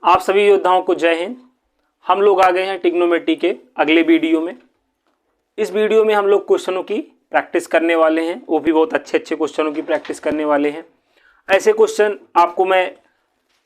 आप सभी योद्धाओं को जय हिंद। हम लोग आ गए हैं ट्रिग्नोमेट्री के अगले वीडियो में। इस वीडियो में हम लोग क्वेश्चनों की प्रैक्टिस करने वाले हैं, वो भी बहुत अच्छे अच्छे क्वेश्चनों की प्रैक्टिस करने वाले हैं। ऐसे क्वेश्चन आपको मैं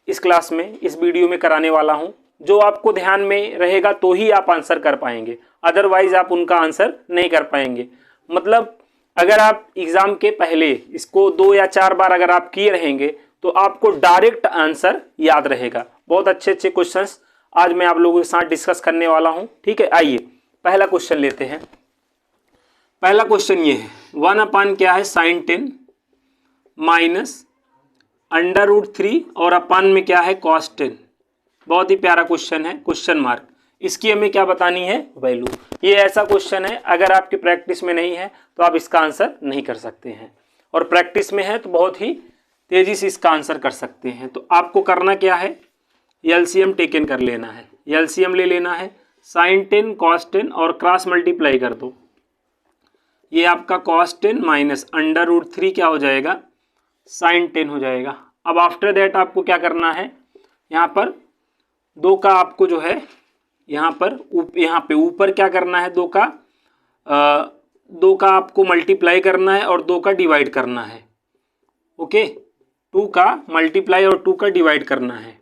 इस क्लास में, इस वीडियो में कराने वाला हूं जो आपको ध्यान में रहेगा तो ही आप आंसर कर पाएंगे, अदरवाइज आप उनका आंसर नहीं कर पाएंगे। मतलब अगर आप एग्जाम के पहले इसको 2 या 4 बार अगर आप किए रहेंगे तो आपको डायरेक्ट आंसर याद रहेगा। बहुत अच्छे अच्छे क्वेश्चंस आज मैं आप लोगों के साथ डिस्कस करने वाला हूं। ठीक है, आइए पहला क्वेश्चन लेते हैं। पहला क्वेश्चन ये है 1/, क्या है, sin 10 माइनस √3 और अपान में क्या है, cos 10। बहुत ही प्यारा क्वेश्चन है, क्वेश्चन मार्क। इसकी हमें क्या बतानी है, वैल्यू। ये ऐसा क्वेश्चन है अगर आपकी प्रैक्टिस में नहीं है तो आप इसका आंसर नहीं कर सकते हैं, और प्रैक्टिस में है तो बहुत ही तेजी से इसका आंसर कर सकते हैं। तो आपको करना क्या है, एलसीएम टेकन कर लेना है। एलसीएम ले लेना है, sin 10 cos 10 और क्रॉस मल्टीप्लाई कर दो। ये आपका cos 10 माइनस √3 क्या हो जाएगा, sin 10 हो जाएगा। अब आफ्टर दैट आपको क्या करना है, यहाँ पर 2 का आपको जो है यहाँ पे ऊपर क्या करना है, 2 का आपको मल्टीप्लाई करना है और 2 का डिवाइड करना है। ओके, 2 का मल्टीप्लाई और 2 का डिवाइड करना है।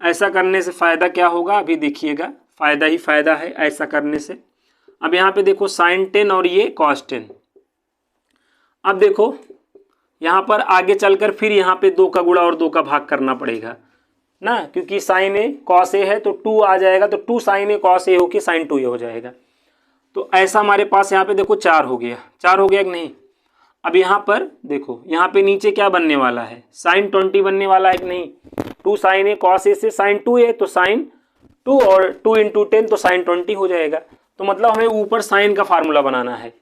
ऐसा करने से फ़ायदा क्या होगा, अभी देखिएगा, फ़ायदा ही फ़ायदा है ऐसा करने से। अब यहाँ पे देखो sin 10 और ये cos 10। अब देखो यहाँ पर आगे चलकर फिर यहाँ पे 2 का गुणा और 2 का भाग करना पड़ेगा ना, क्योंकि sin a cos a है तो 2 आ जाएगा, तो 2 sin a cos a होकर sin 2a हो जाएगा। तो ऐसा हमारे पास यहाँ पे देखो 4 हो गया, 4 हो गया कि नहीं। अब यहाँ पर देखो, यहाँ पे नीचे क्या बनने वाला है, sin 20 बनने वाला है कि नहीं। 2 sin a cos a से sin 2a, तो sin 2 और 2 × 10 तो sin 20 हो जाएगा। तो मतलब हमें ऊपर साइन का फार्मूला बनाना है।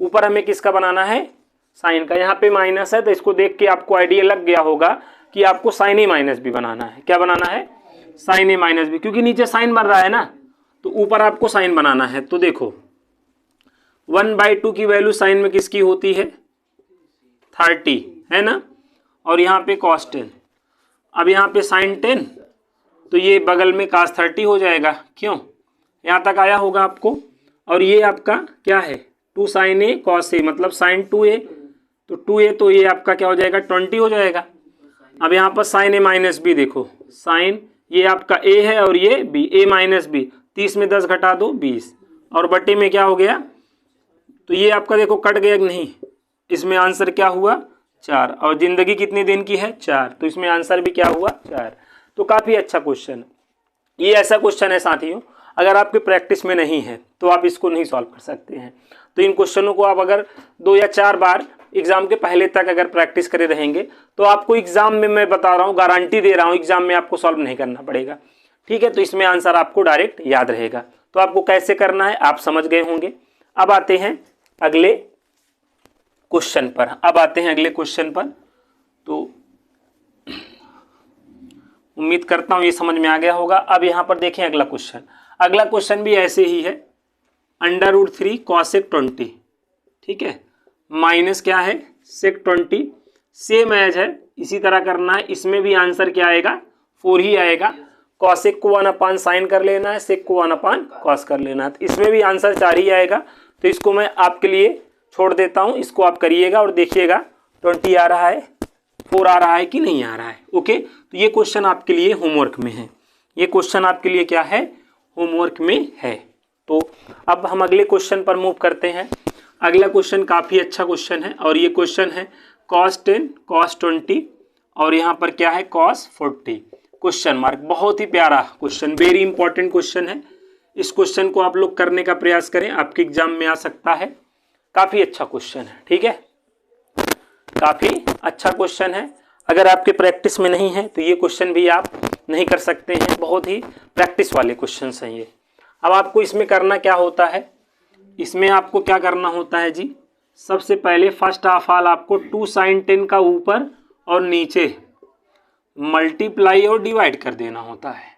ऊपर हमें किसका बनाना है, साइन का। यहाँ पे माइनस है तो इसको देख के आपको आइडिया लग गया होगा कि आपको साइन ए माइनस भी बनाना है। क्या बनाना है, साइन ए माइनस भी, क्योंकि नीचे साइन बन रहा है ना, तो ऊपर आपको साइन बनाना है। तो देखो 1/2 की वैल्यू साइन में किसकी होती है, 30 है ना, और यहाँ पे cos 10। अब यहाँ पे sin 10 तो ये बगल में cos 30 हो जाएगा। क्यों, यहाँ तक आया होगा आपको। और ये आपका क्या है, 2 sin a cos a, मतलब sin 2a, तो 2a तो ये आपका क्या हो जाएगा, 20 हो जाएगा। अब यहाँ पर sin a माइनस b, देखो sin ये आपका a है और ये b, a माइनस b, 30 में 10 घटा दो 20, और बटे में क्या हो गया, तो ये आपका देखो कट गया कि नहीं। इसमें आंसर क्या हुआ, 4, और जिंदगी कितने दिन की है, 4, तो इसमें आंसर भी क्या हुआ, 4। तो काफ़ी अच्छा क्वेश्चन है। ये ऐसा क्वेश्चन है साथियों, अगर आपकी प्रैक्टिस में नहीं है तो आप इसको नहीं सॉल्व कर सकते हैं। तो इन क्वेश्चनों को आप अगर 2 या 4 बार एग्जाम के पहले तक अगर प्रैक्टिस करे रहेंगे तो आपको एग्जाम में, मैं बता रहा हूँ, गारंटी दे रहा हूँ, एग्जाम में आपको सॉल्व नहीं करना पड़ेगा। ठीक है, तो इसमें आंसर आपको डायरेक्ट याद रहेगा। तो आपको कैसे करना है आप समझ गए होंगे। अब आते हैं अगले क्वेश्चन पर। तो उम्मीद करता हूँ ये समझ में आ गया होगा। अब यहाँ पर देखें अगला क्वेश्चन भी ऐसे ही है, √3 cosec 20। ठीक है, माइनस क्या है, sec 20, सेम एज है, इसी तरह करना है। इसमें भी आंसर क्या आएगा, 4 ही आएगा। cosec को 1/sin कर लेना है, sec को 1/cos कर लेना है, तो इसमें भी आंसर 4 ही आएगा। तो इसको मैं आपके लिए छोड़ देता हूँ, इसको आप करिएगा और देखिएगा 20 आ रहा है, 4 आ रहा है कि नहीं आ रहा है। ओके, तो ये क्वेश्चन आपके लिए होमवर्क में है। ये क्वेश्चन आपके लिए क्या है, होमवर्क में है। तो अब हम अगले क्वेश्चन पर मूव करते हैं। अगला क्वेश्चन काफ़ी अच्छा क्वेश्चन है, और ये क्वेश्चन है cos 10 cos 20 और यहाँ पर क्या है, cos 40 क्वेश्चन मार्क। बहुत ही प्यारा क्वेश्चन, वेरी इंपॉर्टेंट क्वेश्चन है। इस क्वेश्चन को आप लोग करने का प्रयास करें, आपके एग्जाम में आ सकता है। काफ़ी अच्छा क्वेश्चन है, ठीक है, काफ़ी अच्छा क्वेश्चन है। अगर आपके प्रैक्टिस में नहीं है तो ये क्वेश्चन भी आप नहीं कर सकते हैं, बहुत ही प्रैक्टिस वाले क्वेश्चन हैं ये। अब आपको इसमें करना क्या होता है, इसमें आपको क्या करना होता है जी, सबसे पहले फर्स्ट ऑफ ऑल आपको 2 sin 10 का ऊपर और नीचे मल्टीप्लाई और डिवाइड कर देना होता है।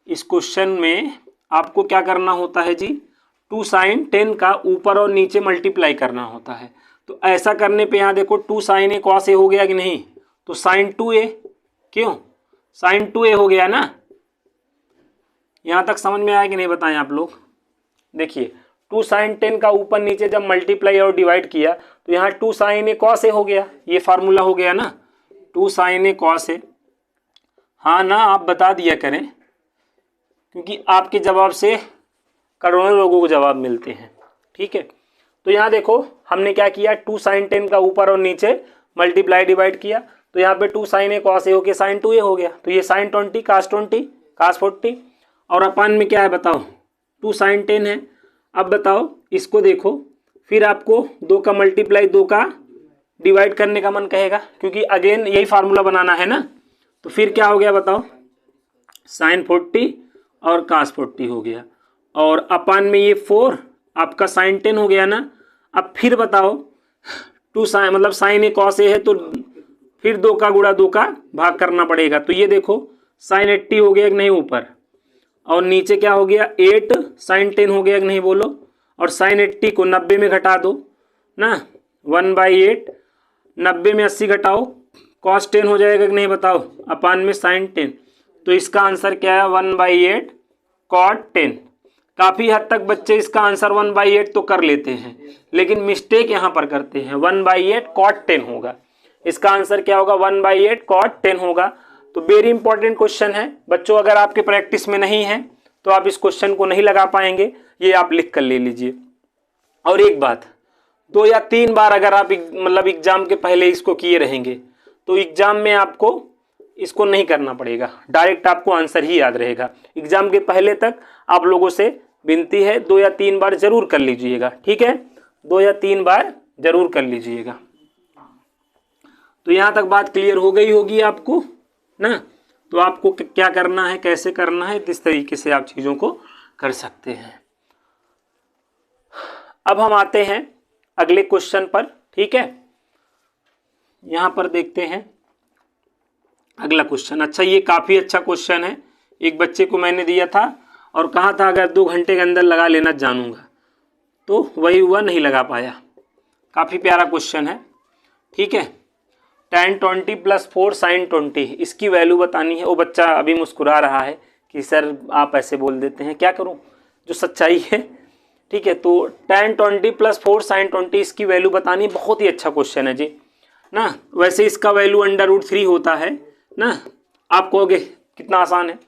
इस क्वेश्चन में आपको क्या करना होता है जी, 2 sin 10 का ऊपर और नीचे मल्टीप्लाई करना होता है। तो ऐसा करने पे यहाँ देखो 2 sin a cos a हो गया कि नहीं, तो sin 2a, क्यों sin 2a हो गया ना, यहाँ तक समझ में आया कि नहीं बताएं आप लोग। देखिए 2 sin 10 का ऊपर नीचे जब मल्टीप्लाई और डिवाइड किया तो यहाँ 2 sin a cos a हो गया, ये फार्मूला हो गया ना, 2 sin a cos a। हाँ ना, आप बता दिया करें क्योंकि आपके जवाब से करोड़ों लोगों को जवाब मिलते हैं। ठीक है, तो यहाँ देखो हमने क्या किया, 2 sin 10 का ऊपर और नीचे मल्टीप्लाई डिवाइड किया तो यहाँ पे 2 sin a cos a होके sin 2a हो गया, तो ये sin 20 cos 40 और अपान में क्या है बताओ, 2 sin 10 है। अब बताओ इसको देखो, फिर आपको 2 का मल्टीप्लाई 2 का डिवाइड करने का मन कहेगा क्योंकि अगेन यही फार्मूला बनाना है ना, तो फिर क्या हो गया बताओ, sin 40 और cos 40 हो गया और अपान में ये 4 आपका sin 10 हो गया ना। अब फिर बताओ 2 sin मतलब sin a cos a है तो फिर 2 का गुणा 2 का भाग करना पड़ेगा, तो ये देखो sin 80 हो गया कि नहीं ऊपर, और नीचे क्या हो गया 8 sin 10 हो गया कि नहीं बोलो, और sin 80 को 90 में घटा दो ना, 1/8, 90 में 80 घटाओ cos 10 हो जाएगा कि नहीं बताओ, अपान में sin 10, तो इसका आंसर क्या है 1/8 cot 10। काफ़ी हद तक बच्चे इसका आंसर 1/8 तो कर लेते हैं लेकिन मिस्टेक यहाँ पर करते हैं, 1/8 cot 10 होगा, इसका आंसर क्या होगा 1/8 cot 10 होगा। तो वेरी इंपॉर्टेंट क्वेश्चन है बच्चों, अगर आपके प्रैक्टिस में नहीं है तो आप इस क्वेश्चन को नहीं लगा पाएंगे, ये आप लिख कर ले लीजिए। और एक बात, 2 या 3 बार अगर आप मतलब एग्जाम के पहले इसको किए रहेंगे तो एग्जाम में आपको इसको नहीं करना पड़ेगा, डायरेक्ट आपको आंसर ही याद रहेगा। एग्जाम के पहले तक आप लोगों से विनती है 2 या 3 बार जरूर कर लीजिएगा, ठीक है, 2 या 3 बार जरूर कर लीजिएगा। तो यहाँ तक बात क्लियर हो गई होगी आपको ना, तो आपको क्या करना है, कैसे करना है, किस तरीके से आप चीज़ों को कर सकते हैं। अब हम आते हैं अगले क्वेश्चन पर, ठीक है, यहाँ पर देखते हैं अगला क्वेश्चन। अच्छा, ये काफ़ी अच्छा क्वेश्चन है, एक बच्चे को मैंने दिया था और कहा था अगर 2 घंटे के अंदर लगा लेना जानूंगा, तो वही हुआ, नहीं लगा पाया। काफ़ी प्यारा क्वेश्चन है, ठीक है। tan 20 + 4 sin 20, इसकी वैल्यू बतानी है। वो बच्चा अभी मुस्कुरा रहा है कि सर आप ऐसे बोल देते हैं, क्या करूं, जो सच्चाई है, ठीक है। तो tan 20 + 4 sin 20 इसकी वैल्यू बतानी है। बहुत ही अच्छा क्वेश्चन है जी ना। वैसे इसका वैल्यू √3 होता है ना। आप कहोगे कितना आसान है,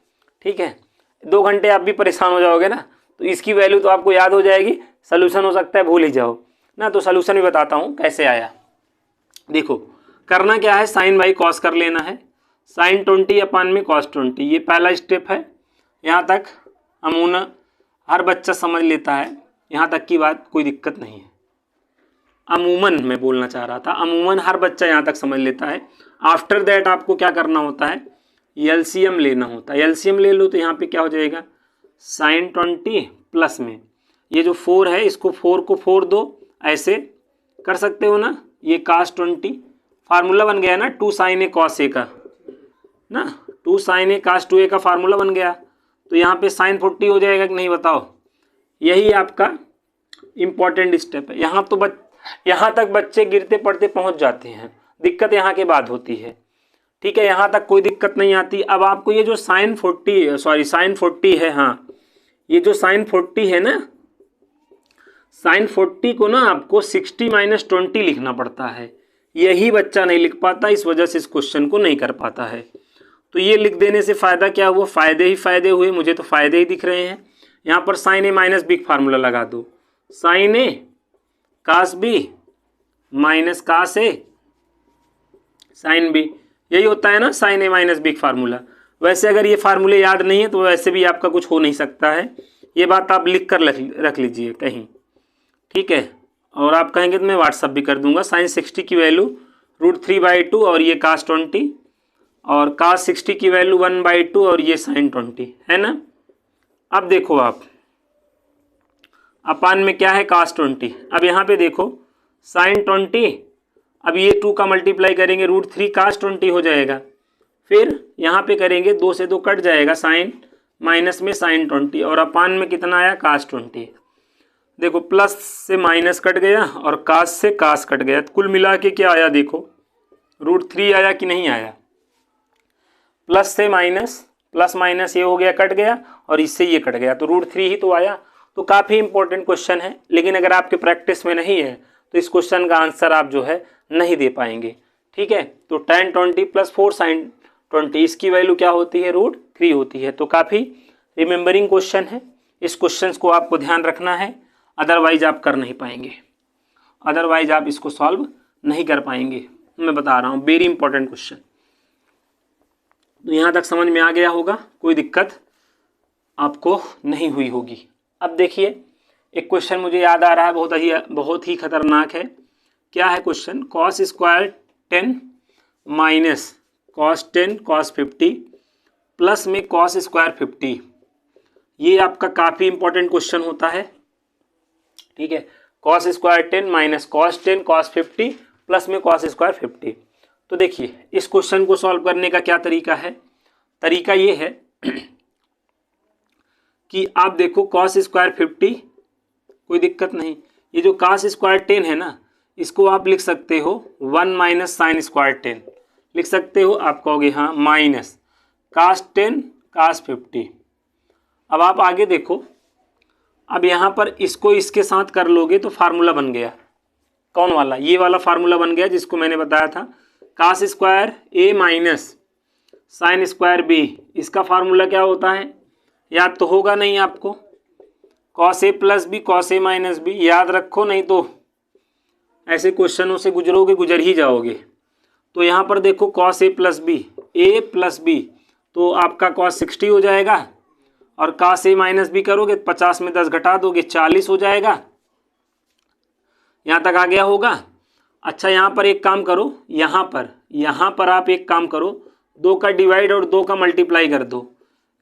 ठीक है, 2 घंटे आप भी परेशान हो जाओगे ना, तो इसकी वैल्यू तो आपको याद हो जाएगी, सलूशन हो सकता है भूल ही जाओ ना। तो सलूशन भी बताता हूँ कैसे आया। देखो करना क्या है, साइन बाई कॉस कर लेना है, sin 20 अपान में cos 20, ये पहला स्टेप है। यहाँ तक अमूमन हर बच्चा समझ लेता है, यहाँ तक की बात कोई दिक्कत नहीं है। अमूमन मैं बोलना चाह रहा था, अमूमन हर बच्चा यहाँ तक समझ लेता है। आफ्टर दैट आपको क्या करना होता है, एलसीएम लेना होता है। एलसीएम ले लो तो यहाँ पे क्या हो जाएगा, sin 20 प्लस में ये जो 4 है, इसको 4 को 4 दो, ऐसे कर सकते हो ना। ये cos 20 फार्मूला बन गया ना 2 sin a cos a का ना, 2 sin a cos 2a का फार्मूला बन गया। तो यहाँ पे sin 40 हो जाएगा कि नहीं बताओ, यही आपका इम्पॉर्टेंट स्टेप है। यहाँ तक बच्चे गिरते पड़ते पहुँच जाते हैं, दिक्कत यहाँ के बाद होती है, ठीक है। यहाँ तक कोई दिक्कत नहीं आती। अब आपको ये जो sin 40 है, हाँ ये जो sin 40 है ना, sin 40 को ना आपको 60 - 20 लिखना पड़ता है। यही बच्चा नहीं लिख पाता, इस वजह से इस क्वेश्चन को नहीं कर पाता है। तो ये लिख देने से फ़ायदा क्या हुआ, फ़ायदे ही फ़ायदे हुए, मुझे तो फ़ायदे ही दिख रहे हैं। यहाँ पर sin a - b फार्मूला लगा दो, sin a cos b - cos a sin b, यही होता है ना sin a - b फार्मूला। वैसे अगर ये फार्मूले याद नहीं है तो वैसे भी आपका कुछ हो नहीं सकता है, ये बात आप लिख कर रख लीजिए कहीं, ठीक है। और आप कहेंगे तो मैं व्हाट्सअप भी कर दूंगा। sin 60 की वैल्यू √3/2 और ये cos 20, और cos 60 की वैल्यू 1/2 और ये sin 20 है ना। अब देखो आप अपान में क्या है cos 20। अब यहाँ पे देखो sin 20, अब ये 2 का मल्टीप्लाई करेंगे √3 cos 20 हो जाएगा। फिर यहाँ पे करेंगे 2 से 2 कट जाएगा, साइन माइनस में sin 20, और अपान में कितना आया cos 20। देखो प्लस से माइनस कट गया और कास से कास कट गया, कुल मिला के क्या आया, देखो √3 आया कि नहीं आया। प्लस से माइनस प्लस माइनस ये हो गया कट गया और इससे ये कट गया तो √3 ही तो आया। तो काफ़ी इंपॉर्टेंट क्वेश्चन है, लेकिन अगर आपके प्रैक्टिस में नहीं है तो इस क्वेश्चन का आंसर आप जो है नहीं दे पाएंगे। ठीक है, तो tan 20 + 4 sin 20 इसकी वैल्यू क्या होती है, √3 होती है। तो काफ़ी रिमेंबरिंग क्वेश्चन है, इस क्वेश्चन को आपको ध्यान रखना है, अदरवाइज आप कर नहीं पाएंगे, अदरवाइज आप इसको सॉल्व नहीं कर पाएंगे। मैं बता रहा हूँ, वेरी इंपॉर्टेंट क्वेश्चन। तो यहाँ तक समझ में आ गया होगा, कोई दिक्कत आपको नहीं हुई होगी। अब देखिए एक क्वेश्चन मुझे याद आ रहा है, बहुत ही खतरनाक है। क्या है question, cos square 10 minus cos 10 cos 50 plus में cos स्क्वायर 50। ये आपका काफ़ी इंपॉर्टेंट क्वेश्चन होता है। ठीक है, cos square 10 minus cos 10 cos 50 plus में cos स्क्वायर 50। तो देखिए इस क्वेश्चन को सॉल्व करने का क्या तरीका है, तरीका ये है कि आप देखो cos स्क्वायर 50 कोई दिक्कत नहीं, ये जो cos स्क्वायर 10 है ना, इसको आप लिख सकते हो 1 माइनस साइन स्क्वायर 10 लिख सकते हो। आप कहोगे हाँ, माइनस cos 10 cos 50। अब आप आगे देखो, अब यहाँ पर इसको इसके साथ कर लोगे तो फार्मूला बन गया, कौन वाला, ये वाला फार्मूला बन गया जिसको मैंने बताया था, cos square a minus sine square b। इसका फार्मूला क्या होता है, याद तो होगा नहीं आपको, cos a + b cos a minus b, याद रखो, नहीं तो ऐसे क्वेश्चनों से गुजरोगे, गुजर ही जाओगे। तो यहाँ पर देखो cos a + b तो आपका cos 60 हो जाएगा, और cos a माइनस b करोगे 50 में 10 घटा दोगे 40 हो जाएगा। यहाँ तक आ गया होगा। अच्छा यहाँ पर एक काम करो, यहाँ पर आप एक काम करो, 2 का डिवाइड और 2 का मल्टीप्लाई कर दो।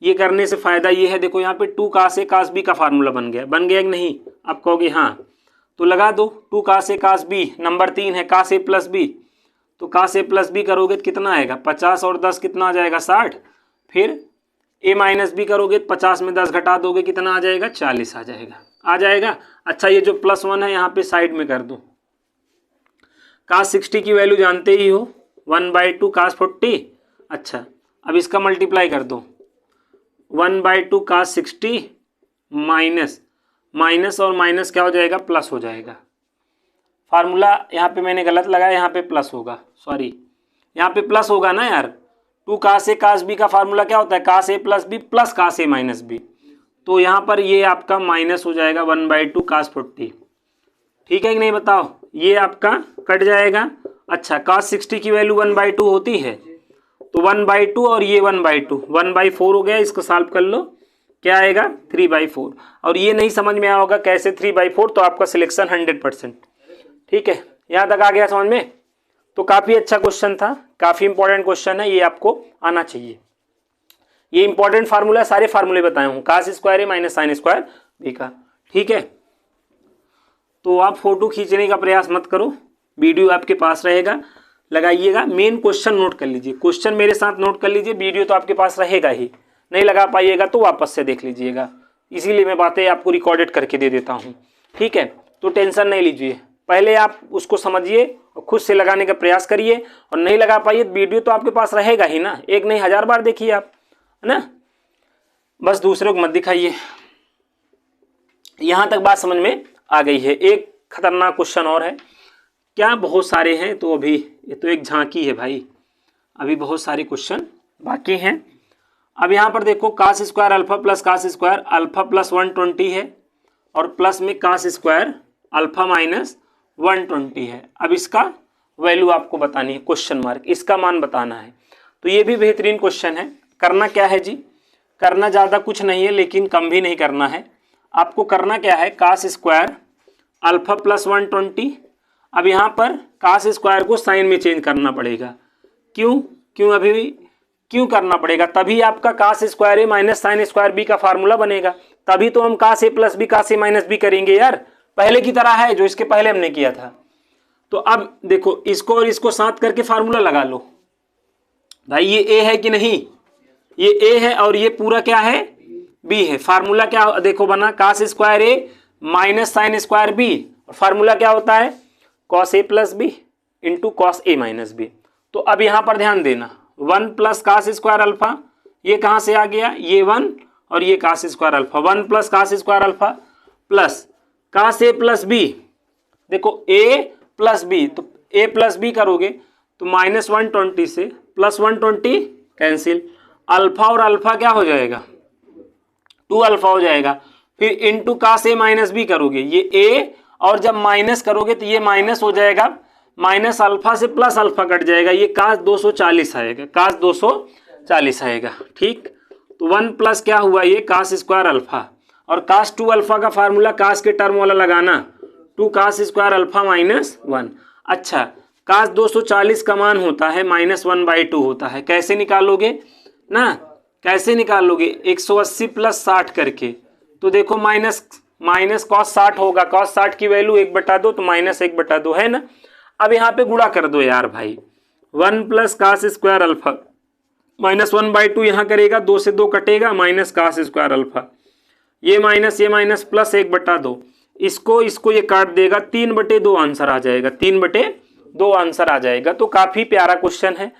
ये करने से फ़ायदा ये है, देखो यहाँ पे 2 cos a cos b का फार्मूला बन गया कि नहीं, आप कहोगे हाँ, तो लगा दो 2 cos a cos b, number 3 है cos a + b, तो cos a + b करोगे तो कितना आएगा, 50 और 10 कितना आ जाएगा, 60। फिर a माइनस b करोगे तो 50 में 10 घटा दोगे कितना आ जाएगा, 40 आ जाएगा। अच्छा ये जो +1 है यहाँ पे साइड में कर दो। cos 60 की वैल्यू जानते ही हो, 1/2 cos 40। अच्छा अब इसका मल्टीप्लाई कर दो, 1/2 cos 60 माइनस और माइनस क्या हो जाएगा, प्लस हो जाएगा। फार्मूला यहाँ पे मैंने गलत लगाया, यहाँ पे प्लस होगा, सॉरी यहाँ पे प्लस होगा ना यार। 2 cos a cos b का फार्मूला क्या होता है, cos a + b + cos a minus b। तो यहाँ पर ये आपका माइनस हो जाएगा 1/2 cos 40। ठीक है कि नहीं, बताओ, ये आपका कट जाएगा। अच्छा cos 60 की वैल्यू 1/2 होती है, तो 1/2 और ये 1/2 1/4 हो गया। इसको सॉल्व कर लो, क्या आएगा, 3/4। और ये नहीं समझ में आया होगा कैसे 3/4, तो आपका सिलेक्शन 100%। ठीक है, यहाँ तक आ गया समझ में। तो काफ़ी अच्छा क्वेश्चन था, काफ़ी इंपॉर्टेंट क्वेश्चन है, ये आपको आना चाहिए। ये इंपॉर्टेंट फार्मूला, सारे फार्मूले बताए हूँ cos square a minus sine square b का। ठीक है, तो आप फोटो खींचने का प्रयास मत करो, वीडियो आपके पास रहेगा, लगाइएगा, मेन क्वेश्चन नोट कर लीजिए, क्वेश्चन मेरे साथ नोट कर लीजिए, वीडियो तो आपके पास रहेगा ही, नहीं लगा पाइएगा तो वापस से देख लीजिएगा, इसीलिए मैं बातें आपको रिकॉर्डेड करके दे देता हूँ। ठीक है, तो टेंशन नहीं लीजिए, पहले आप उसको समझिए और खुद से लगाने का प्रयास करिए, और नहीं लगा पाइए वीडियो तो आपके पास रहेगा ही ना, एक नहीं 1000 बार देखिए आप, है ना, बस दूसरे को मत दिखाइए। यहाँ तक बात समझ में आ गई है। एक खतरनाक क्वेश्चन और है, क्या बहुत सारे हैं, तो अभी ये तो एक झांकी है भाई, अभी बहुत सारे क्वेश्चन बाकी हैं। अब यहाँ पर देखो cos square alpha plus cos square alpha + 120 है, और प्लस में cos स्क्वायर अल्फा माइनस 120 है। अब इसका वैल्यू आपको बतानी है, क्वेश्चन मार्क, इसका मान बताना है। तो ये भी बेहतरीन क्वेश्चन है। करना क्या है जी, करना ज़्यादा कुछ नहीं है, लेकिन कम भी नहीं करना है। आपको करना क्या है, cos स्क्वायर अल्फा + 120। अब यहाँ पर cos स्क्वायर को साइन में चेंज करना पड़ेगा। क्यों करना पड़ेगा, तभी आपका cos square a minus sine square b का फार्मूला बनेगा, तभी तो हम cos a + b cos a minus b करेंगे यार, पहले की तरह है जो इसके पहले हमने किया था। तो अब देखो इसको और इसको साथ करके फार्मूला लगा लो भाई, ये a है कि नहीं, ये a है और ये पूरा क्या है, b है। फार्मूला क्या देखो बना, cos square a minus sine square b, और फार्मूला क्या होता है, cos a + b × cos a minus b। तो अब यहाँ पर ध्यान देना, 1 + cos स्क्वायर अल्फा ये कहाँ से आ गया, ये 1 और ये cos square alpha, 1 plus cos square alpha plus cos A plus B. देखो a प्लस बी, तो a प्लस बी करोगे तो -120 से +120 कैंसिल, अल्फा और अल्फा क्या हो जाएगा, 2 अल्फा हो जाएगा। फिर इंटू कास ए माइनस बी करोगे, ये a और जब माइनस करोगे तो ये माइनस हो जाएगा, माइनस अल्फा से प्लस अल्फा कट जाएगा, ये कास 240 आएगा, कास 240 आएगा। ठीक, तो 1 प्लस क्या हुआ, ये कास स्क्वायर अल्फा, और कास 2 अल्फा का फार्मूला कास के टर्म वाला लगाना, 2 कास स्क्वायर अल्फा -1। अच्छा, कास 240 का मान होता है -1/2 होता है, कैसे निकालोगे ना, कैसे निकालोगे, 180 + 60 करके। तो देखो माइनस कॉस 60 होगा, कॉस 60 की वैल्यू 1/2 तो -1/2 है ना। अब यहाँ पे गुणा कर दो यार भाई, 1 प्लस कास स्क्वायर अल्फा -1/2 यहाँ करेगा, 2 से 2 कटेगा, माइनस कास स्क्वायर अल्फा, ये माइनस प्लस 1/2, इसको ये काट देगा, 3/2 आंसर आ जाएगा, 3/2 आंसर आ जाएगा। तो काफी प्यारा क्वेश्चन है।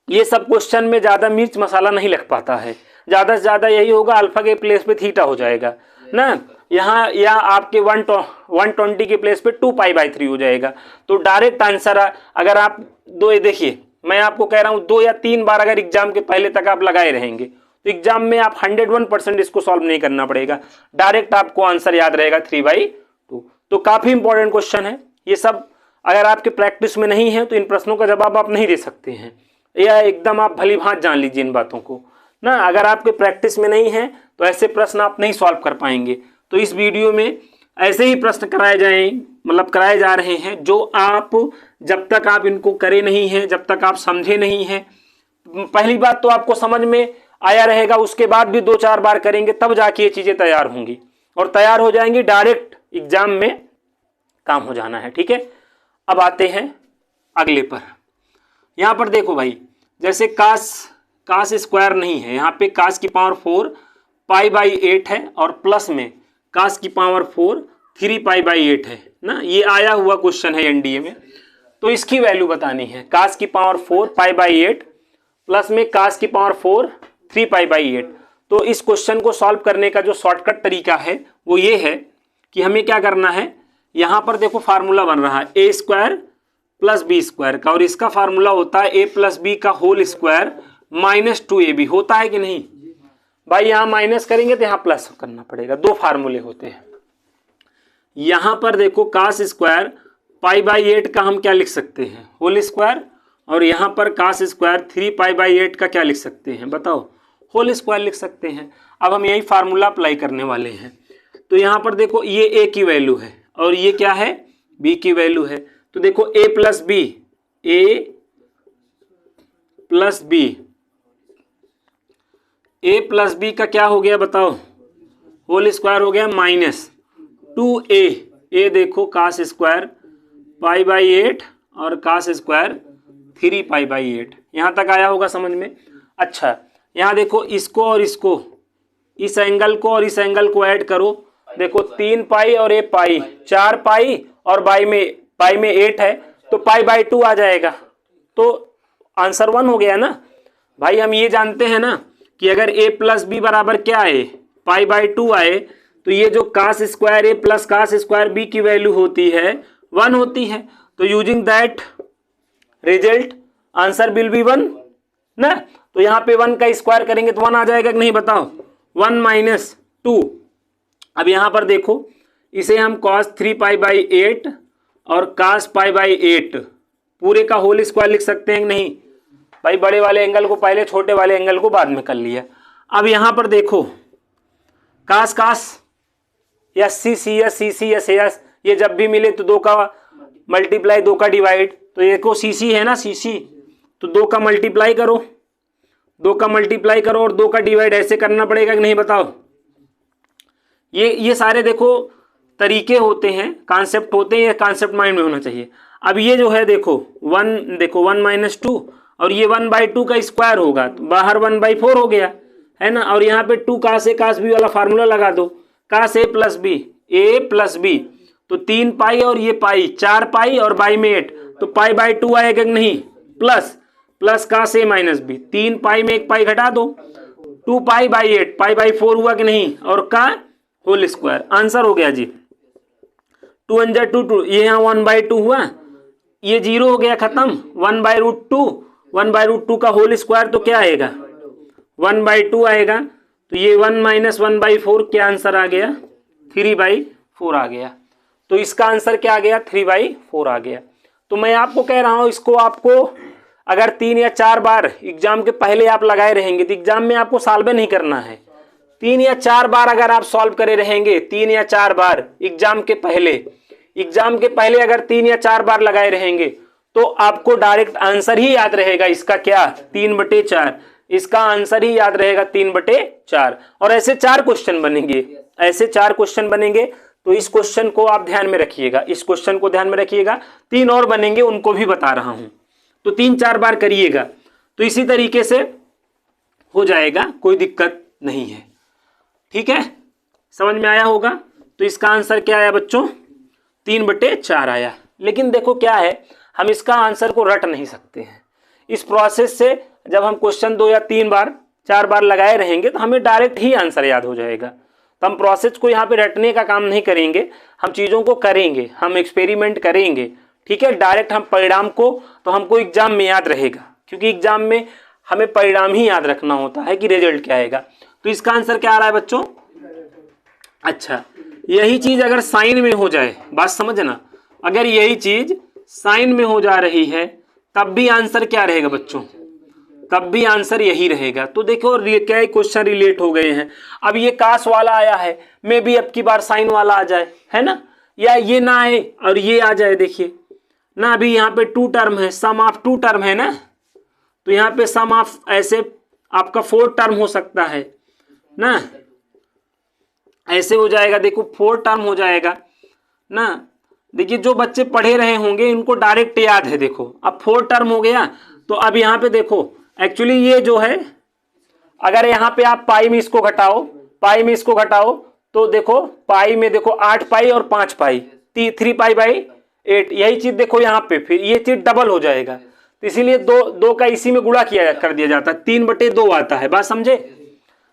ये सब क्वेश्चन में ज्यादा मिर्च मसाला नहीं लग पाता है, ज्यादा से ज्यादा यही होगा, अल्फा के प्लेस पे थीटा हो जाएगा ना, यहाँ या आपके 120 के प्लेस पे 2π/3 हो जाएगा। तो डायरेक्ट आंसर, अगर आप दो, देखिए मैं आपको कह रहा हूँ 2 या 3 बार अगर एग्जाम के पहले तक आप लगाए रहेंगे तो एग्जाम में आप 101% इसको सॉल्व नहीं करना पड़ेगा, डायरेक्ट आपको आंसर याद रहेगा 3/2। तो काफी इंपॉर्टेंट क्वेश्चन है ये सब। अगर आपके प्रैक्टिस में नहीं है तो इन प्रश्नों का जवाब आप नहीं दे सकते हैं, या एकदम आप भली भांति जान लीजिए इन बातों को ना। अगर आपके प्रैक्टिस में नहीं है तो ऐसे प्रश्न आप नहीं सॉल्व कर पाएंगे। तो इस वीडियो में ऐसे ही प्रश्न कराए जा रहे हैं जो आप जब तक आप इनको करे नहीं हैं, जब तक आप समझे नहीं हैं, पहली बात तो आपको समझ में आया रहेगा, उसके बाद भी 2-4 बार करेंगे तब जाके ये चीजें तैयार होंगी, और तैयार हो जाएंगी, डायरेक्ट एग्जाम में काम हो जाना है। ठीक है, अब आते हैं अगले पर। यहां पर देखो भाई, जैसे कास स्क्वायर नहीं है, यहाँ पे कास की पावर 4 π/8 है, और प्लस में कास की पावर 4 3π/8 है ना। ये आया हुआ क्वेश्चन है एनडीए में, तो इसकी वैल्यू बतानी है। कास की पावर 4 π/8 प्लस में कास की पावर 4 3π/8। तो इस क्वेश्चन को सॉल्व करने का जो शॉर्टकट तरीका है वो ये है कि हमें क्या करना है, यहां पर देखो फार्मूला बन रहा है a² + b² का, और इसका फार्मूला होता है a + b का होल स्क्वायर -2ab, होता है कि नहीं भाई। यहां माइनस करेंगे तो यहां प्लस करना पड़ेगा, 2 फार्मूले होते हैं। यहां पर देखो कास स्क्वायर π/8 का हम क्या लिख सकते हैं, होल स्क्वायर, और यहां पर कास स्क्वायर 3π/8 का क्या लिख सकते हैं, बताओ, होल स्क्वायर लिख सकते हैं। अब हम यही फार्मूला अप्लाई करने वाले हैं। तो यहां पर देखो ये a की वैल्यू है और ये क्या है, b की वैल्यू है। तो देखो a + b का क्या हो गया बताओ, होल स्क्वायर हो गया -2a। a देखो कास स्क्वायर π/8 और कास स्क्वायर 3π/8, यहां तक आया होगा समझ में। अच्छा, यहां देखो इसको और इसको, इस एंगल को और इस एंगल को ऐड करो, देखो 3π और ये पाई, 4π और पाई में 8 है, तो π/2 आ जाएगा। तो आंसर 1 हो गया ना भाई। हम ये जानते हैं ना कि अगर a + b बराबर क्या आए, π/2 आए, तो ये जो cos square a + cos square b की वैल्यू होती है 1 होती है। तो using that result answer will be 1 ना। तो यहाँ पे 1 का स्क्वायर करेंगे तो 1 आ जाएगा कि नहीं बताओ, 1 - 2। अब यहाँ पर देखो, इसे हम cos 3π/8 और cos π/8 पूरे का होल स्क्वायर लिख सकते हैं कि नहीं भाई। बड़े वाले एंगल को पहले, छोटे वाले एंगल को बाद में कर लिया। अब यहाँ पर देखो कास या सी ये जब भी मिले तो 2 का मल्टीप्लाई, 2 का डिवाइड। तो ये को सी है ना, सी, तो 2 का मल्टीप्लाई करो, 2 का मल्टीप्लाई करो और 2 का डिवाइड, ऐसे करना पड़ेगा कि नहीं बताओ। ये सारे देखो तरीके होते हैं, कॉन्सेप्ट होते हैं, ये कॉन्सेप्ट माइंड में होना चाहिए। अब ये जो है देखो 1 - 2 और ये 1/2 का स्क्वायर होगा, तो बाहर 1/4 हो गया है ना। और यहाँ पे 2 कास a कास b वाला फार्मूला लगा दो, कास a + b, तो 3π और ये पाई 4π और बाई में 8, तो π/2 आएगा कि नहीं, प्लस प्लस कास ए माइनस बी, 3 पाई में 1 पाई घटा दो, 2 पाई बाई 8, पाई बाई 4 हुआ कि नहीं, और का होल स्क्वायर, आंसर हो गया जी। 2 1 जा 2 2, ये यहाँ 1/2 हुआ, ये 0 हो गया खत्म, 1/√2, 1/√2 का होल स्क्वायर तो क्या आएगा 1/2 आएगा, तो ये 1 माइनस 1/4 क्या आंसर आ गया 3/4 आ गया। तो इसका आंसर क्या आ गया 3/4 आ गया। तो मैं आपको कह रहा हूं इसको आपको अगर 3 या 4 बार एग्जाम के पहले आप लगाए रहेंगे तो एग्जाम में आपको सॉल्व नहीं करना है। 3 या 4 बार अगर आप सॉल्व करे रहेंगे, 3 या 4 बार एग्जाम के पहले अगर 3 या 4 बार लगाए रहेंगे तो आपको डायरेक्ट आंसर ही याद रहेगा इसका क्या 3/4, इसका आंसर ही याद रहेगा 3/4। और ऐसे 4 क्वेश्चन बनेंगे, ऐसे 4 क्वेश्चन बनेंगे। तो इस क्वेश्चन को आप ध्यान में रखिएगा, इस क्वेश्चन को ध्यान में रखिएगा। 3 और बनेंगे, उनको भी बता रहा हूं, तो 3-4 बार करिएगा तो इसी तरीके से हो जाएगा, कोई दिक्कत नहीं है। ठीक है, समझ में आया होगा। तो इसका आंसर क्या आया बच्चों 3/4 आया। लेकिन देखो क्या है, हम इसका आंसर को रट नहीं सकते हैं। इस प्रोसेस से जब हम क्वेश्चन 2 या 3 बार 4 बार लगाए रहेंगे तो हमें डायरेक्ट ही आंसर याद हो जाएगा। तो हम प्रोसेस को यहाँ पे रटने का काम नहीं करेंगे, हम चीज़ों को करेंगे, हम एक्सपेरिमेंट करेंगे। ठीक है, डायरेक्ट हम परिणाम को तो हमको एग्जाम में याद रहेगा, क्योंकि एग्जाम में हमें परिणाम ही याद रखना होता है कि रिजल्ट क्या आएगा। तो इसका आंसर क्या आ रहा है बच्चों। अच्छा, यही चीज अगर साइन में हो जाए, बात समझना, अगर यही चीज साइन में हो जा रही है तब भी आंसर क्या रहेगा बच्चों, तब भी आंसर यही रहेगा। तो देखो क्या क्वेश्चन रिलेट हो गए हैं। अब ये कास वाला आया है, मे भी अब की बार साइन वाला आ जाए, है ना, या ये ना आए और ये आ जाए। देखिए ना, अभी यहाँ पे 2 टर्म है, सम ऑफ 2 टर्म है ना, तो यहाँ पे सम ऑफ ऐसे आपका 4 टर्म हो सकता है ना, ऐसे हो जाएगा। देखो 4 टर्म हो जाएगा ना। देखिए जो बच्चे पढ़े रहे होंगे इनको डायरेक्ट याद है। देखो अब 4 टर्म हो गया, तो अब यहाँ पे देखो एक्चुअली ये जो है, अगर यहाँ पे आप पाई में इसको घटाओ, पाई में इसको घटाओ, तो देखो पाई में देखो 8 पाई और 5 पाई, 3 पाई बाई 8, यही चीज देखो यहाँ पे, फिर ये चीज डबल हो जाएगा। तो इसीलिए दो का इसी में गुणा किया कर दिया जाता है, 3/2 आता है। बात समझे।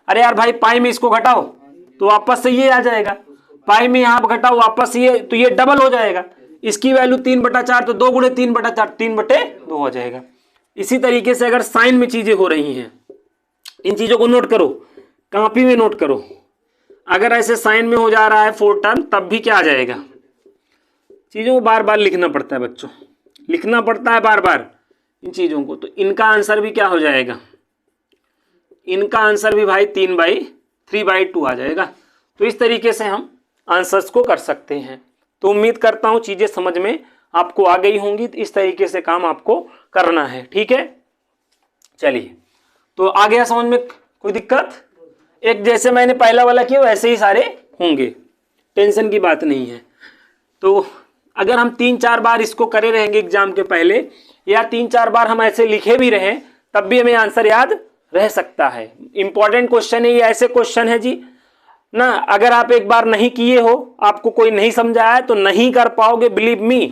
अरे यार भाई पाई में इसको घटाओ तो वापस से ये आ जाएगा, पाई में यहाँ घटाओ वापस ये, तो ये डबल हो जाएगा। इसकी वैल्यू 3/4, तो 2 गुणे 3/4, 3/2 हो जाएगा। इसी तरीके से अगर साइन में चीजें हो रही हैं, इन चीजों को नोट करो, कॉपी में नोट करो। अगर ऐसे साइन में हो जा रहा है 4 टर्म, तब भी क्या आ जाएगा, चीजों को बार बार लिखना पड़ता है बच्चों, लिखना पड़ता है बार बार इन चीजों को। तो इनका आंसर भी क्या हो जाएगा, इनका आंसर भी भाई 3/2 आ जाएगा। तो इस तरीके से हम आंसर्स को कर सकते हैं। तो उम्मीद करता हूं चीजें समझ में आपको आ गई होंगी। तो इस तरीके से काम आपको करना है। ठीक है, चलिए, तो आ गया समझ में, कोई दिक्कत। एक जैसे मैंने पहला वाला किया वैसे ही सारे होंगे, टेंशन की बात नहीं है। तो अगर हम 3-4 बार इसको करे रहेंगे एग्जाम के पहले, या 3-4 बार हम ऐसे लिखे भी रहे, तब भी हमें आंसर याद रह सकता है। इंपॉर्टेंट क्वेश्चन है ये, ऐसे क्वेश्चन है जी ना, अगर आप एक बार नहीं किए हो, आपको कोई नहीं समझाया है तो नहीं कर पाओगे। बिलीव मी,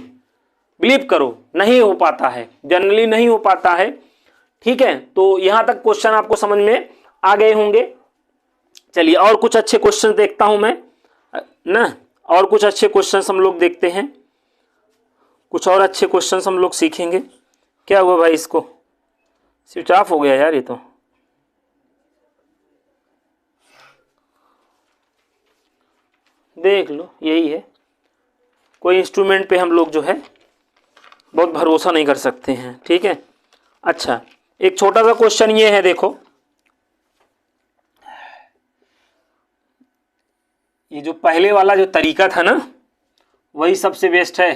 बिलीव करो, नहीं हो पाता है, जनरली नहीं हो पाता है। ठीक है, तो यहां तक क्वेश्चन आपको समझ में आ गए होंगे। चलिए और कुछ अच्छे क्वेश्चन देखता हूं मैं ना, और कुछ अच्छे क्वेश्चन हम लोग देखते हैं, कुछ और अच्छे क्वेश्चन हम लोग सीखेंगे। क्या हुआ भाई, इसको स्विच ऑफ हो गया यार, ये तो देख लो, यही है, कोई इंस्ट्रूमेंट पे हम लोग जो है बहुत भरोसा नहीं कर सकते हैं। ठीक है, अच्छा एक छोटा सा क्वेश्चन ये है, देखो ये जो पहले वाला जो तरीका था ना, वही सबसे बेस्ट है,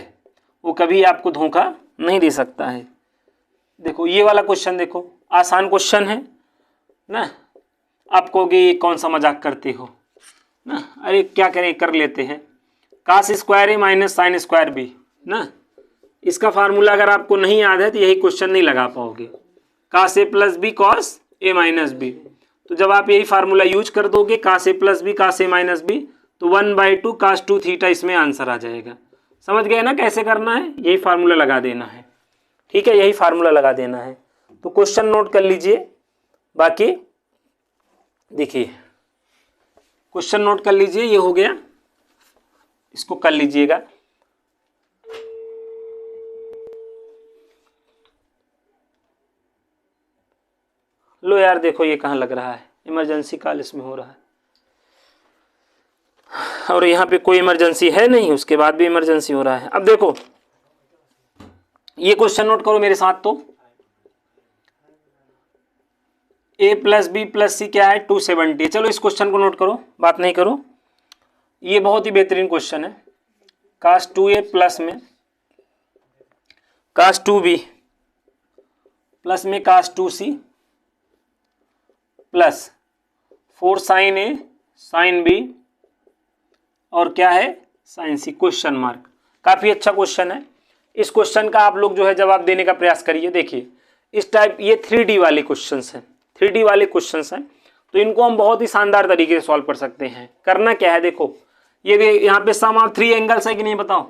वो कभी आपको धोखा नहीं दे सकता है। देखो ये वाला क्वेश्चन देखो, आसान क्वेश्चन है ना। आप कहोगे कौन सा मजाक करते हो ना, अरे क्या करें, कर लेते हैं। कास स्क्वायर ए माइनस साइन स्क्वायर बी ना, इसका फार्मूला अगर आपको नहीं याद है तो यही क्वेश्चन नहीं लगा पाओगे। कास A plus B cos A minus B, तो जब आप यही फार्मूला यूज कर दोगे, कास A plus B cos A minus B, तो 1/2 कास 2 थीटा इसमें आंसर आ जाएगा। समझ गए ना कैसे करना है, यही फार्मूला लगा देना है। ठीक है, यही फार्मूला लगा देना है। तो क्वेश्चन नोट कर लीजिए। बाकी देखिए क्वेश्चन नोट कर लीजिए, ये हो गया, इसको कर लीजिएगा। लो यार देखो ये कहाँ लग रहा है, इमरजेंसी कॉल इसमें हो रहा है, और यहाँ पे कोई इमरजेंसी है नहीं, उसके बाद भी इमरजेंसी हो रहा है। अब देखो ये क्वेश्चन नोट करो मेरे साथ। तो a प्लस बी प्लस सी क्या है 270। चलो इस क्वेश्चन को नोट करो, बात नहीं करो, ये बहुत ही बेहतरीन क्वेश्चन है। कास 2a प्लस में कास 2b प्लस में cos 2c plus 4 sine a sine b और क्या है साइन c क्वेश्चन मार्क। काफी अच्छा क्वेश्चन है। इस क्वेश्चन का आप लोग जो है जवाब देने का प्रयास करिए। देखिए इस टाइप ये 3D वाले क्वेश्चंस हैं, 3D वाले क्वेश्चंस हैं, तो इनको हम बहुत ही शानदार तरीके से सॉल्व कर सकते हैं। करना क्या है, देखो ये यहाँ पे सम ऑफ 3 एंगल्स है कि नहीं बताओ,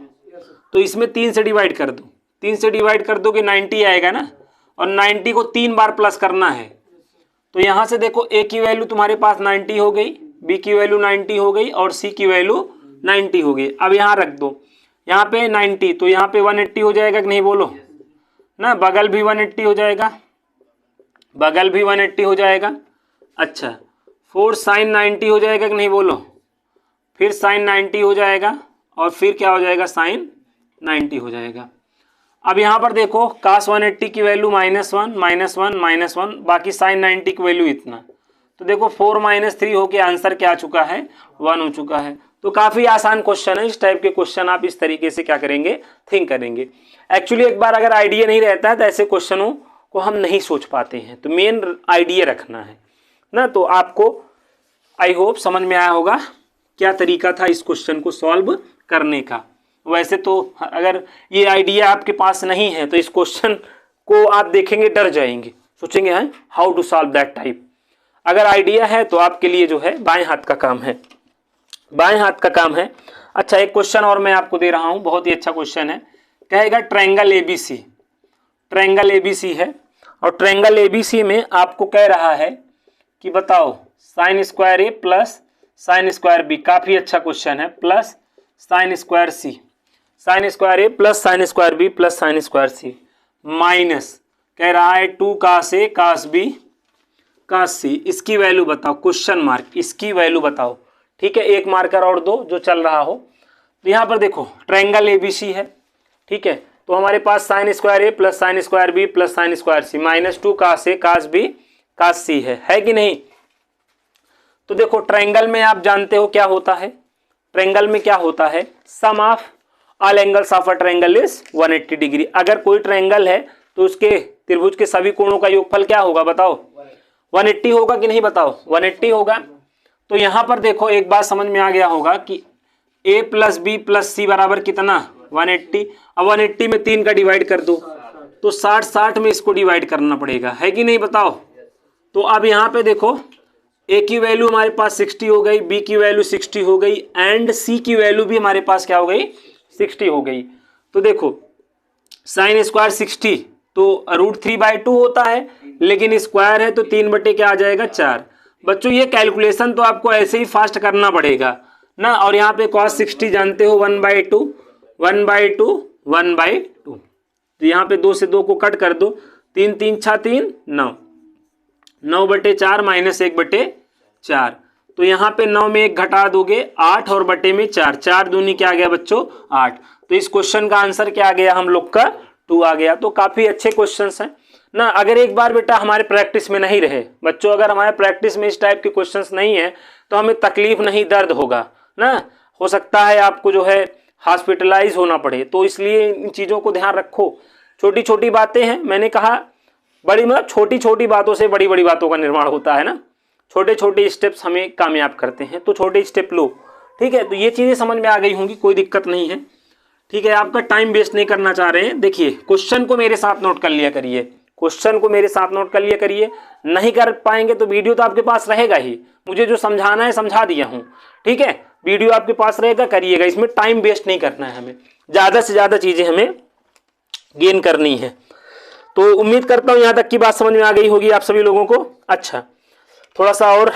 तो इसमें 3 से डिवाइड कर दो, 3 से डिवाइड कर दो कि 90 आएगा ना, और 90 को 3 बार प्लस करना है। तो यहाँ से देखो a की वैल्यू तुम्हारे पास 90 हो गई, b की वैल्यू 90 हो गई और c की वैल्यू 90 हो गई। अब यहाँ रख दो, यहाँ पे 90, तो यहाँ पे 180 हो जाएगा कि नहीं बोलो ना, बगल भी 180 हो जाएगा, बगल भी 180 हो जाएगा। अच्छा 4 साइन 90 हो जाएगा कि नहीं बोलो, फिर साइन 90 हो जाएगा और फिर क्या हो जाएगा साइन 90 हो जाएगा। अब यहाँ पर देखो कास 180 की वैल्यू -1 -1 -1, बाकी साइन 90 की वैल्यू इतना, तो देखो 4 - 3 होके आंसर क्या आ चुका है 1 हो चुका है। तो काफ़ी आसान क्वेश्चन है। इस टाइप के क्वेश्चन आप इस तरीके से क्या करेंगे थिंक करेंगे। एक्चुअली एक बार अगर आइडिया नहीं रहता है तो ऐसे क्वेश्चनों को हम नहीं सोच पाते हैं, तो मेन आइडिया रखना है ना। तो आपको आई होप समझ में आया होगा क्या तरीका था इस क्वेश्चन को सॉल्व करने का। वैसे तो अगर ये आइडिया आपके पास नहीं है तो इस क्वेश्चन को आप देखेंगे डर जाएंगे, सोचेंगे हैं how to solve that type. अगर आइडिया है तो आपके लिए जो है बाएं हाथ का काम है, बाएं हाथ का काम है। अच्छा एक क्वेश्चन और मैं आपको दे रहा हूं, बहुत ही अच्छा क्वेश्चन है। कहेगा ट्रायंगल एबीसी, ट्रायंगल एबीसी है और ट्रायंगल एबीसी में आपको कह रहा है कि बताओ sine square A plus sine square B, काफी अच्छा क्वेश्चन है, plus sine square C, sine square A plus sine square B plus sine square C, minus कह रहा है 2 cos A cos B cos सी, इसकी वैल्यू बताओ, क्वेश्चन मार्क, इसकी value बताओ। ठीक है, एक मार्कर और दो जो चल रहा हो। तो यहाँ पर देखो ट्रायंगल एबीसी है, ठीक है, तो हमारे पास sine square A plus sine square B plus sine square C -2 cos A cos B cos C है कि नहीं। तो देखो ट्रायंगल में आप जानते हो क्या होता है, ट्रायंगल में क्या होता है, sum of all angles of a triangle is 180 degree. अगर कोई ट्रायंगल है तो उसके त्रिभुज के सभी कोणों का योगफल क्या होगा बताओ, 180 होगा कि नहीं बताओ, 180 होगा। तो यहां पर देखो एक बात समझ में आ गया होगा कि a प्लस बी प्लस सी बराबर कितना 180। अब 180 में 3 का डिवाइड कर दो तो 60 में इसको डिवाइड करना पड़ेगा, है कि नहीं बताओ। तो अब यहाँ पे देखो a की वैल्यू हमारे पास 60 हो गई, b की वैल्यू 60 हो गई एंड c की वैल्यू भी हमारे पास क्या हो गई 60 हो गई। तो देखो साइन स्क्वायर 60 तो √3/2 होता है, लेकिन स्क्वायर है तो 3 क्या आ जाएगा 4। बच्चों ये कैलकुलेशन तो आपको ऐसे ही फास्ट करना पड़ेगा ना। और यहाँ पे cos 60 जानते हो 1/2 1/2 1/2, तो यहाँ पे 2 से 2 को कट कर दो, 3 3 6 3 9 9/4 -1/4। तो यहाँ पे 9 में 1 घटा दोगे 8 और बटे में 4, 4 दूनी क्या आ गया बच्चों 8। तो इस क्वेश्चन का आंसर क्या आ गया हम लोग का 2 आ गया। तो काफी अच्छे क्वेश्चंस हैं ना। अगर एक बार बेटा हमारे प्रैक्टिस में नहीं रहे बच्चों, अगर हमारे प्रैक्टिस में इस टाइप के क्वेश्चंस नहीं है तो हमें तकलीफ नहीं दर्द होगा ना, हो सकता है आपको जो है हॉस्पिटलाइज होना पड़े। तो इसलिए इन चीज़ों को ध्यान रखो। छोटी छोटी बातें हैं, मैंने कहा बड़ी मतलब छोटी छोटी बातों से बड़ी बड़ी बातों का निर्माण होता है ना। छोटे छोटे स्टेप्स हमें कामयाब करते हैं, तो छोटे स्टेप लो, ठीक है। तो ये चीज़ें समझ में आ गई होंगी, कोई दिक्कत नहीं है, ठीक है। आपका टाइम वेस्ट नहीं करना चाह रहे हैं। देखिए क्वेश्चन को मेरे साथ नोट कर लिया करिए, क्वेश्चन को मेरे साथ नोट कर लिया करिए। नहीं कर पाएंगे तो वीडियो तो आपके पास रहेगा ही, मुझे जो समझाना है समझा दिया हूँ, ठीक है। वीडियो आपके पास रहेगा, करिएगा। इसमें टाइम वेस्ट नहीं करना है, हमें ज़्यादा से ज़्यादा चीज़ें हमें गेन करनी है। तो उम्मीद करता हूं यहां तक की बात समझ में आ गई होगी आप सभी लोगों को। अच्छा, थोड़ा सा और